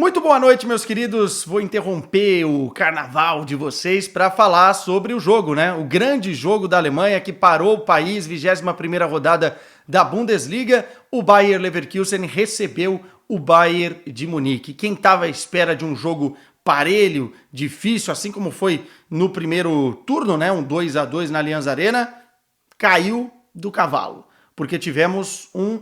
Muito boa noite, meus queridos. Vou interromper o carnaval de vocês para falar sobre o jogo, né? O grande jogo da Alemanha que parou o país, 21ª rodada da Bundesliga. O Bayer Leverkusen recebeu o Bayern de Munique. Quem estava à espera de um jogo parelho, difícil, assim como foi no primeiro turno, né? Um 2-2 na Allianz Arena, caiu do cavalo, porque tivemos um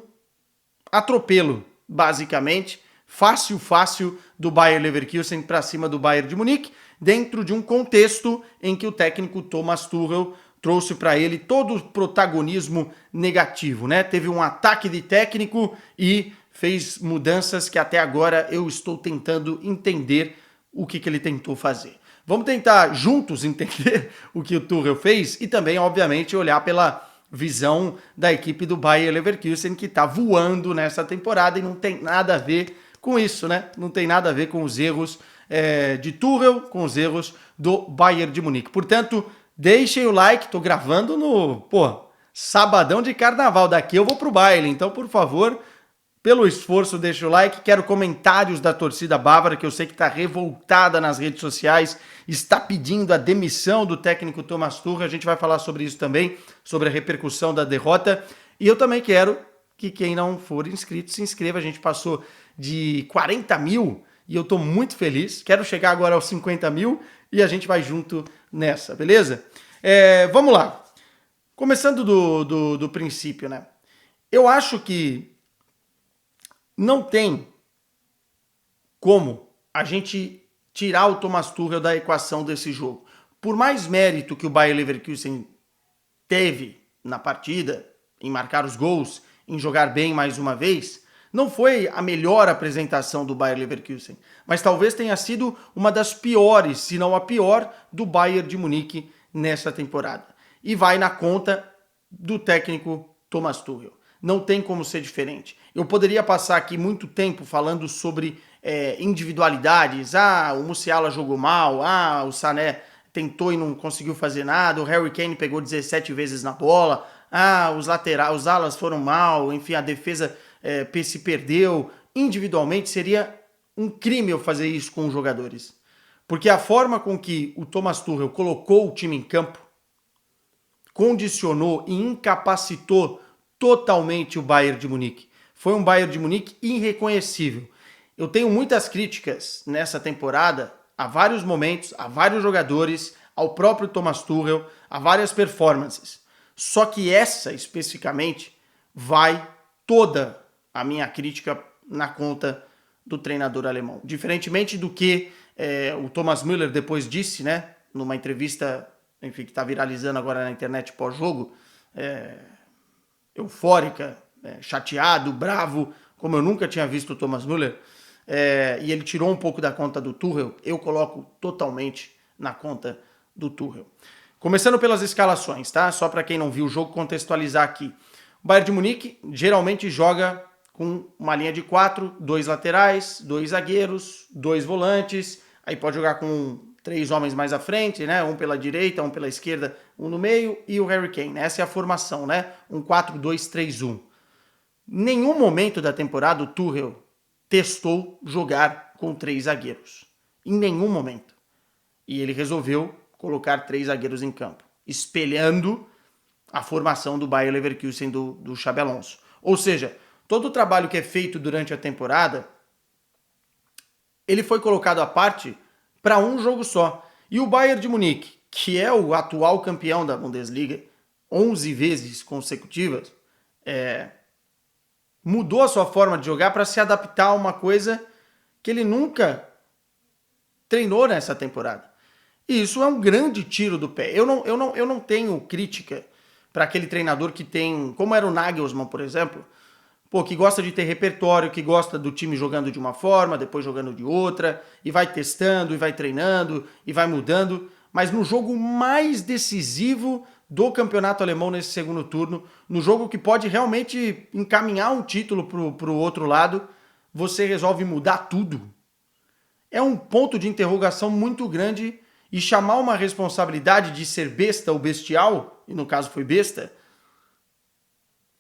atropelo, basicamente, fácil do Bayer Leverkusen para cima do Bayern de Munique, dentro de um contexto em que o técnico Thomas Tuchel trouxe para ele todo o protagonismo negativo, né? Teve um ataque de técnico e fez mudanças que até agora eu estou tentando entender o que ele tentou fazer. Vamos tentar juntos entender o que o Tuchel fez e também, obviamente, olhar pela visão da equipe do Bayer Leverkusen, que está voando nessa temporada e não tem nada a ver com isso, né? Não tem nada a ver com os erros de Tuchel, com os erros do Bayern de Munique. Portanto, deixem o like, tô gravando no, sabadão de carnaval, daqui eu vou pro baile, então, por favor, pelo esforço, deixa o like, quero comentários da torcida bávara, que eu sei que está revoltada nas redes sociais, está pedindo a demissão do técnico Thomas Tuchel, a gente vai falar sobre isso também, sobre a repercussão da derrota, e eu também quero que quem não for inscrito se inscreva, a gente passou de 40 mil e eu estou muito feliz, quero chegar agora aos 50 mil e a gente vai junto nessa, beleza? Vamos lá, começando do princípio, né? Eu acho que não tem como a gente tirar o Thomas Tuchel da equação desse jogo. Por mais mérito que o Bayer Leverkusen teve na partida, em marcar os gols, em jogar bem mais uma vez, não foi a melhor apresentação do Bayer Leverkusen, mas talvez tenha sido uma das piores, se não a pior, do Bayern de Munique nessa temporada. E vai na conta do técnico Thomas Tuchel. Não tem como ser diferente. Eu poderia passar aqui muito tempo falando sobre individualidades. O Musiala jogou mal, o Sané tentou e não conseguiu fazer nada, o Harry Kane pegou 17 vezes na bola, os laterais, os alas foram mal, enfim, a defesa se perdeu. Individualmente seria um crime eu fazer isso com os jogadores. Porque a forma com que o Thomas Tuchel colocou o time em campo condicionou e incapacitou totalmente o Bayern de Munique. Foi um Bayern de Munique irreconhecível. Eu tenho muitas críticas nessa temporada a vários momentos, a vários jogadores, ao próprio Thomas Tuchel, a várias performances. Só que essa, especificamente, vai toda a minha crítica na conta do treinador alemão. Diferentemente do que o Thomas Müller depois disse, né, numa entrevista, enfim, que está viralizando agora na internet pós-jogo, eufórica, chateado, bravo, como eu nunca tinha visto o Thomas Müller, e ele tirou um pouco da conta do Tuchel, eu coloco totalmente na conta do Tuchel. Começando pelas escalações, tá? Só para quem não viu o jogo, contextualizar aqui. O Bayern de Munique geralmente joga com uma linha de 4, 2 laterais, 2 zagueiros, 2 volantes, aí pode jogar com 3 homens mais à frente, né? Um pela direita, um pela esquerda, um no meio e o Harry Kane. Essa é a formação, né? Um 4-2-3-1. Nenhum momento da temporada o Tuchel testou jogar com 3 zagueiros. Em nenhum momento. E ele resolveu colocar 3 zagueiros em campo, espelhando a formação do Bayer Leverkusen do Xabi Alonso. Ou seja, todo o trabalho que é feito durante a temporada, ele foi colocado à parte para um jogo só. E o Bayern de Munique, que é o atual campeão da Bundesliga, 11 vezes consecutivas, mudou a sua forma de jogar para se adaptar a uma coisa que ele nunca treinou nessa temporada. E isso é um grande tiro do pé. Eu não tenho crítica para aquele treinador que tem, como era o Nagelsmann, por exemplo, que gosta de ter repertório, que gosta do time jogando de uma forma, depois jogando de outra, e vai testando, e vai treinando, e vai mudando. Mas no jogo mais decisivo do campeonato alemão nesse segundo turno, no jogo que pode realmente encaminhar um título para o outro lado, você resolve mudar tudo. É um ponto de interrogação muito grande e chamar uma responsabilidade de ser besta ou bestial, e no caso foi besta,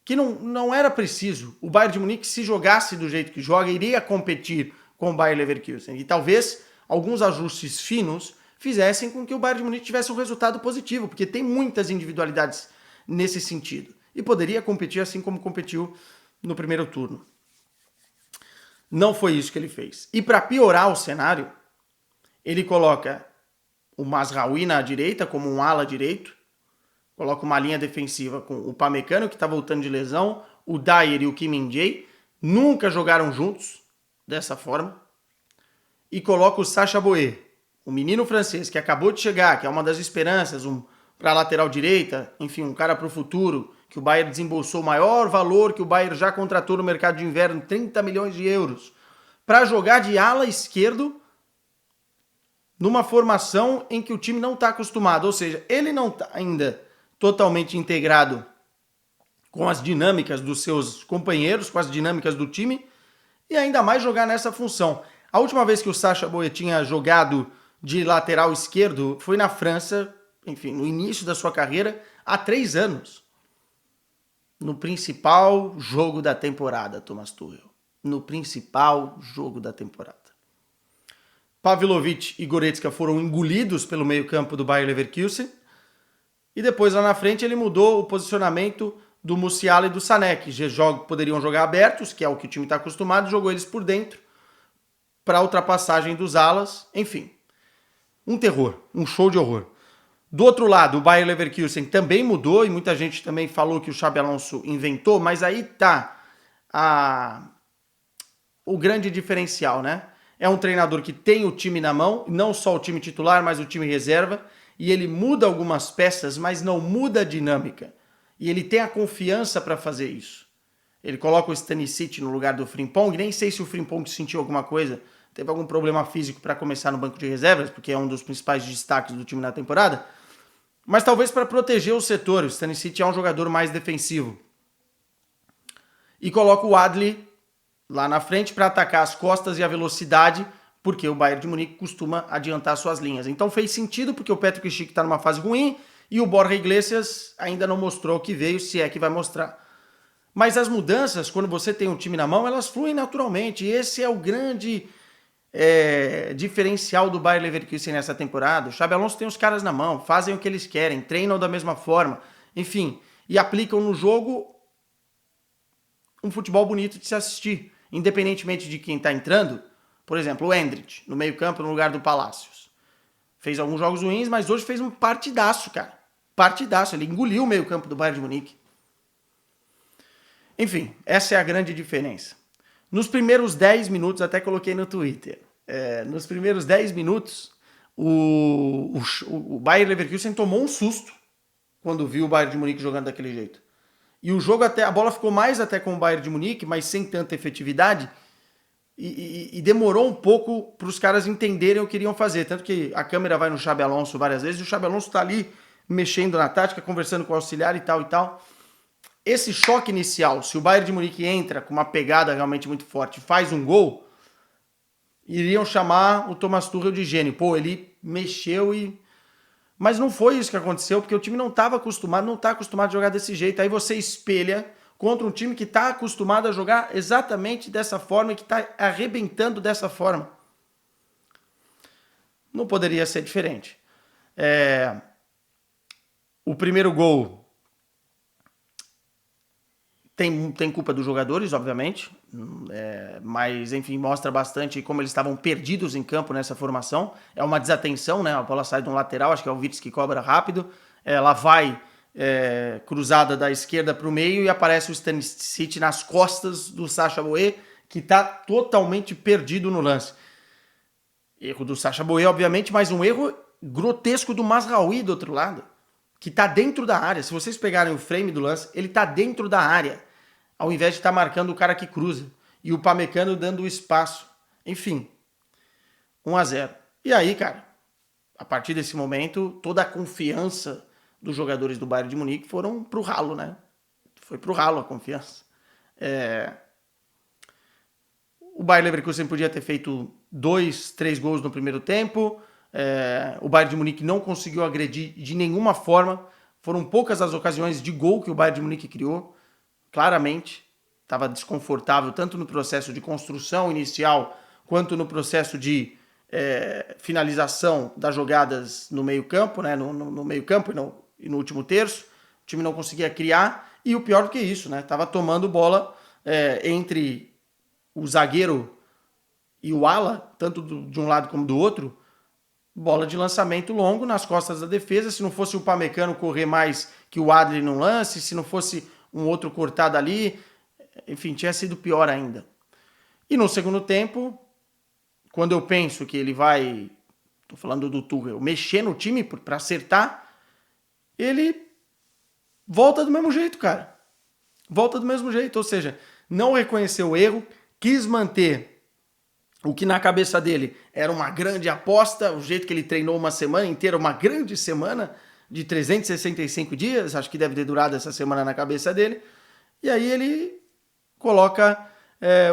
que não era preciso. O Bayern de Munique, se jogasse do jeito que joga, iria competir com o Bayer Leverkusen. E talvez alguns ajustes finos fizessem com que o Bayern de Munique tivesse um resultado positivo, porque tem muitas individualidades nesse sentido. E poderia competir assim como competiu no primeiro turno. Não foi isso que ele fez. E para piorar o cenário, ele coloca o Mazraoui na direita como um ala direito, coloca uma linha defensiva com o Pamecano, que está voltando de lesão, o Dyer e o Kim Min-jae, nunca jogaram juntos dessa forma, e coloca o Sacha Boey, o menino francês que acabou de chegar, que é uma das esperanças, para a lateral direita, enfim, um cara para o futuro, que o Bayern desembolsou o maior valor que o Bayern já contratou no mercado de inverno, 30 milhões de euros, para jogar de ala esquerdo numa formação em que o time não está acostumado, ou seja, ele não está ainda totalmente integrado com as dinâmicas dos seus companheiros, com as dinâmicas do time, e ainda mais jogar nessa função. A última vez que o Sacha Boey tinha jogado de lateral esquerdo foi na França, enfim, no início da sua carreira, há 3 anos. No principal jogo da temporada, Thomas Tuchel. No principal jogo da temporada. Pavlovic e Goretzka foram engolidos pelo meio-campo do Bayer Leverkusen. E depois, lá na frente, ele mudou o posicionamento do Musiala e do Sané, que poderiam jogar abertos, que é o que o time está acostumado, jogou eles por dentro para a ultrapassagem dos alas. Enfim, um terror, um show de horror. Do outro lado, o Bayer Leverkusen também mudou, e muita gente também falou que o Xabi Alonso inventou, mas aí está o grande diferencial, né? É um treinador que tem o time na mão, não só o time titular, mas o time reserva, e ele muda algumas peças, mas não muda a dinâmica. E ele tem a confiança para fazer isso. Ele coloca o Stanisic no lugar do Frimpong, nem sei se o Frimpong sentiu alguma coisa, teve algum problema físico para começar no banco de reservas, porque é um dos principais destaques do time na temporada, mas talvez para proteger o setor. O Stanisic é um jogador mais defensivo. E coloca o Adli lá na frente para atacar as costas e a velocidade, porque o Bayern de Munique costuma adiantar suas linhas. Então fez sentido, porque o Patrick Schick está numa fase ruim e o Borja Iglesias ainda não mostrou o que veio, se é que vai mostrar. Mas as mudanças, quando você tem um time na mão, elas fluem naturalmente. E esse é o grande diferencial do Bayer Leverkusen nessa temporada. O Xabi Alonso tem os caras na mão, fazem o que eles querem, treinam da mesma forma, enfim, e aplicam no jogo um futebol bonito de se assistir, independentemente de quem está entrando. Por exemplo, o Endrick, no meio-campo, no lugar do Palacios. Fez alguns jogos ruins, mas hoje fez um partidaço, cara. Partidaço, ele engoliu o meio-campo do Bayern de Munique. Enfim, essa é a grande diferença. Nos primeiros 10 minutos, até coloquei no Twitter, nos primeiros 10 minutos, o Bayer Leverkusen tomou um susto quando viu o Bayern de Munique jogando daquele jeito. E o jogo, a bola ficou mais até com o Bayern de Munique, mas sem tanta efetividade, e demorou um pouco para os caras entenderem o que iriam fazer. Tanto que a câmera vai no Xabi Alonso várias vezes, e o Xabi Alonso está ali mexendo na tática, conversando com o auxiliar e tal e tal. Esse choque inicial, se o Bayern de Munique entra com uma pegada realmente muito forte, faz um gol, iriam chamar o Thomas Tuchel de gênio. Pô, ele mexeu e... Mas não foi isso que aconteceu, porque o time não estava acostumado, não está acostumado a jogar desse jeito. Aí você espelha contra um time que está acostumado a jogar exatamente dessa forma e que está arrebentando dessa forma. Não poderia ser diferente. O primeiro gol tem culpa dos jogadores, obviamente, mas, enfim, mostra bastante como eles estavam perdidos em campo nessa formação. É uma desatenção, né? A bola sai de um lateral, acho que é o Wirtz que cobra rápido, ela vai cruzada da esquerda para o meio e aparece o Stanisic nas costas do Sacha Boey, que está totalmente perdido no lance. Erro do Sacha Boey, obviamente, mas um erro grotesco do Mazraoui do outro lado, que está dentro da área. Se vocês pegarem o frame do lance, ele está dentro da área, ao invés de estar marcando o cara que cruza. E o Pamecano dando o espaço. Enfim, 1-0. E aí, cara, a partir desse momento, toda a confiança dos jogadores do Bayern de Munique foram pro ralo, né? Foi pro ralo a confiança. O Bayer Leverkusen podia ter feito 2, 3 gols no primeiro tempo. O Bayern de Munique não conseguiu agredir de nenhuma forma. Foram poucas as ocasiões de gol que o Bayern de Munique criou. Claramente, estava desconfortável tanto no processo de construção inicial quanto no processo de finalização das jogadas no meio-campo, né? No meio-campo e no último terço. O time não conseguia criar, e o pior do que isso, né? Tava tomando bola entre o zagueiro e o ala, tanto de um lado como do outro, bola de lançamento longo nas costas da defesa. Se não fosse o Upamecano correr mais que o Adli num lance, se não fosse um outro cortado ali, enfim, tinha sido pior ainda. E no segundo tempo, quando eu penso que ele vai, tô falando do Tuchel, mexer no time para acertar, ele volta do mesmo jeito, cara. Volta do mesmo jeito, ou seja, não reconheceu o erro, quis manter o que na cabeça dele era uma grande aposta, o jeito que ele treinou uma semana inteira, uma grande semana de 365 dias, acho que deve ter durado essa semana na cabeça dele, e aí ele coloca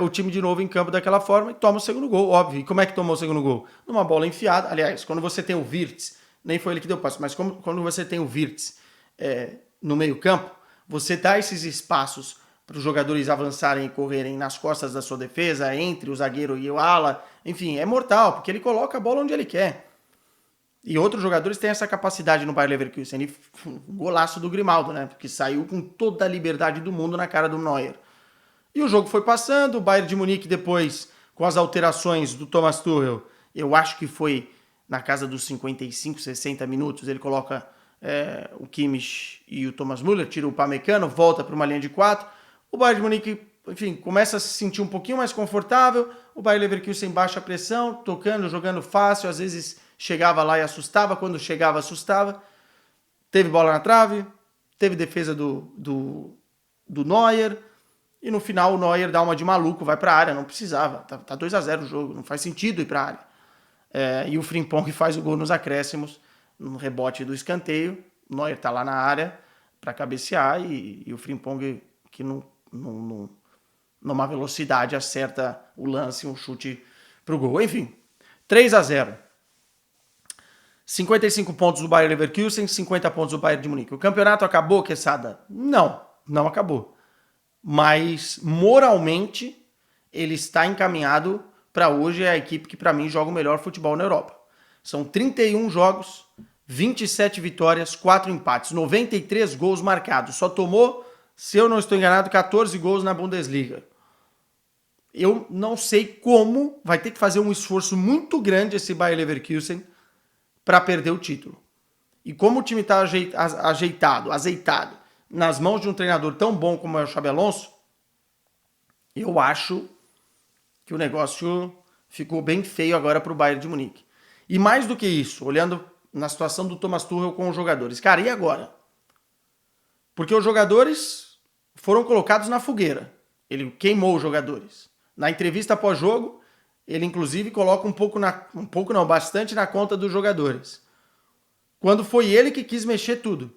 o time de novo em campo daquela forma e toma o segundo gol, óbvio. E como é que tomou o segundo gol? Numa bola enfiada, aliás, quando você tem o Wirtz, nem foi ele que deu passo, mas quando você tem o Wirtz no meio campo, você dá esses espaços para os jogadores avançarem e correrem nas costas da sua defesa, entre o zagueiro e o ala, enfim, é mortal, porque ele coloca a bola onde ele quer. E outros jogadores têm essa capacidade no Bayer Leverkusen. Um golaço do Grimaldo, né? Porque saiu com toda a liberdade do mundo na cara do Neuer. E o jogo foi passando, o Bayern de Munique depois, com as alterações do Thomas Tuchel, eu acho que foi na casa dos 55, 60 minutos, ele coloca o Kimmich e o Thomas Müller, tira o Upamecano, volta para uma linha de 4. O Bayern de Munique, enfim, começa a se sentir um pouquinho mais confortável, o Bayer Leverkusen baixa a pressão, tocando, jogando fácil, às vezes chegava lá e assustava, quando chegava assustava. Teve bola na trave, teve defesa do Neuer, e no final o Neuer dá uma de maluco, vai para a área, não precisava, tá 2-0 o jogo, não faz sentido ir para a área. E o Frimpong faz o gol nos acréscimos, no rebote do escanteio, o Neuer tá lá na área para cabecear, e o Frimpong, que numa velocidade acerta o lance, um chute pro gol. Enfim, 3-0. 55 pontos do Bayer Leverkusen, 50 pontos do Bayern de Munique. O campeonato acabou, Quesada? Não acabou. Mas moralmente ele está encaminhado para hoje, é a equipe que para mim joga o melhor futebol na Europa. São 31 jogos, 27 vitórias, 4 empates, 93 gols marcados. Só tomou, se eu não estou enganado, 14 gols na Bundesliga. Eu não sei como, vai ter que fazer um esforço muito grande esse Bayer Leverkusen para perder o título. E como o time está azeitado, nas mãos de um treinador tão bom como é o Xabi Alonso, eu acho que o negócio ficou bem feio agora para o Bayern de Munique. E mais do que isso, olhando na situação do Thomas Tuchel com os jogadores. Cara, e agora? Porque os jogadores foram colocados na fogueira. Ele queimou os jogadores. Na entrevista pós-jogo, ele inclusive coloca bastante na conta dos jogadores. Quando foi ele que quis mexer tudo.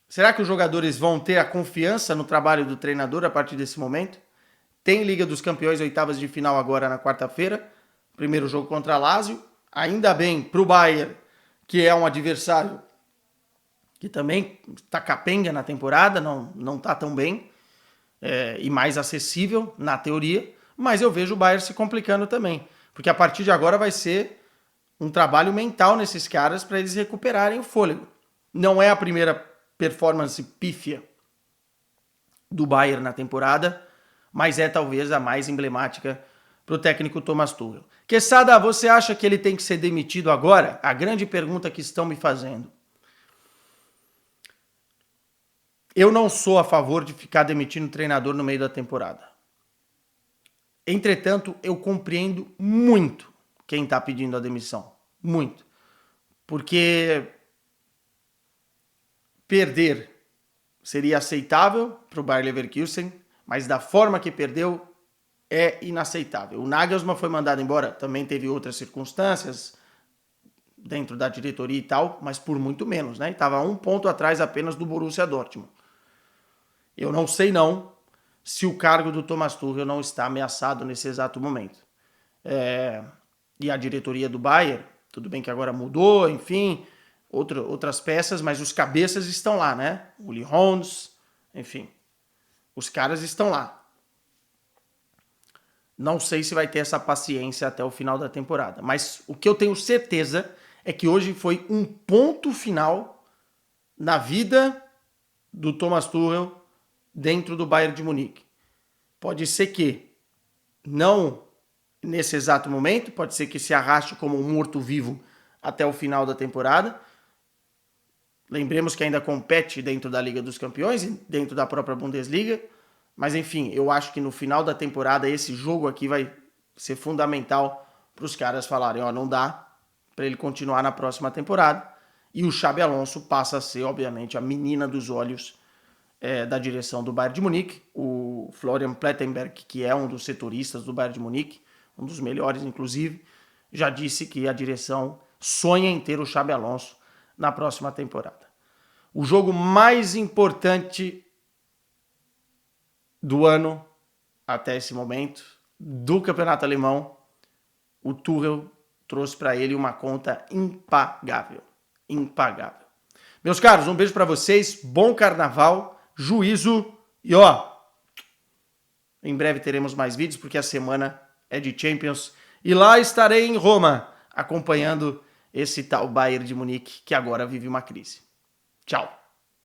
Será que os jogadores vão ter a confiança no trabalho do treinador a partir desse momento? Tem Liga dos Campeões, oitavas de final agora na quarta-feira. Primeiro jogo contra a Lazio. Ainda bem para o Bayern, que é um adversário que também está capenga na temporada, não está tão bem, e mais acessível na teoria. Mas eu vejo o Bayern se complicando também. Porque a partir de agora vai ser um trabalho mental nesses caras para eles recuperarem o fôlego. Não é a primeira performance pífia do Bayern na temporada, mas é talvez a mais emblemática para o técnico Thomas Tuchel. Quesada, você acha que ele tem que ser demitido agora? A grande pergunta que estão me fazendo. Eu não sou a favor de ficar demitindo o treinador no meio da temporada. Entretanto, eu compreendo muito quem está pedindo a demissão. Muito. Porque perder seria aceitável para o Bayer Leverkusen, mas da forma que perdeu é inaceitável. O Nagelsmann foi mandado embora, também teve outras circunstâncias dentro da diretoria e tal, mas por muito menos, né? Estava 1 ponto atrás apenas do Borussia Dortmund. Eu não sei se o cargo do Thomas Tuchel não está ameaçado nesse exato momento. E a diretoria do Bayern, tudo bem que agora mudou, enfim, outras peças, mas os cabeças estão lá, né? O Uli Hoeneß, enfim, os caras estão lá. Não sei se vai ter essa paciência até o final da temporada, mas o que eu tenho certeza é que hoje foi um ponto final na vida do Thomas Tuchel dentro do Bayern de Munique. Pode ser que não nesse exato momento, pode ser que se arraste como um morto-vivo até o final da temporada. Lembremos que ainda compete dentro da Liga dos Campeões e dentro da própria Bundesliga. Mas enfim, eu acho que no final da temporada esse jogo aqui vai ser fundamental para os caras falarem, ó, não dá para ele continuar na próxima temporada. E o Xabi Alonso passa a ser, obviamente, a menina dos olhos da direção do Bayern de Munique. O Florian Plettenberg, que é um dos setoristas do Bayern de Munique, um dos melhores, inclusive, já disse que a direção sonha em ter o Xabi Alonso na próxima temporada. O jogo mais importante do ano até esse momento do campeonato alemão, o Tuchel trouxe para ele uma conta impagável. Impagável. Meus caros, um beijo para vocês, bom carnaval, juízo e ó, em breve teremos mais vídeos porque a semana é de Champions e lá estarei em Roma acompanhando esse tal Bayern de Munique que agora vive uma crise. Tchau.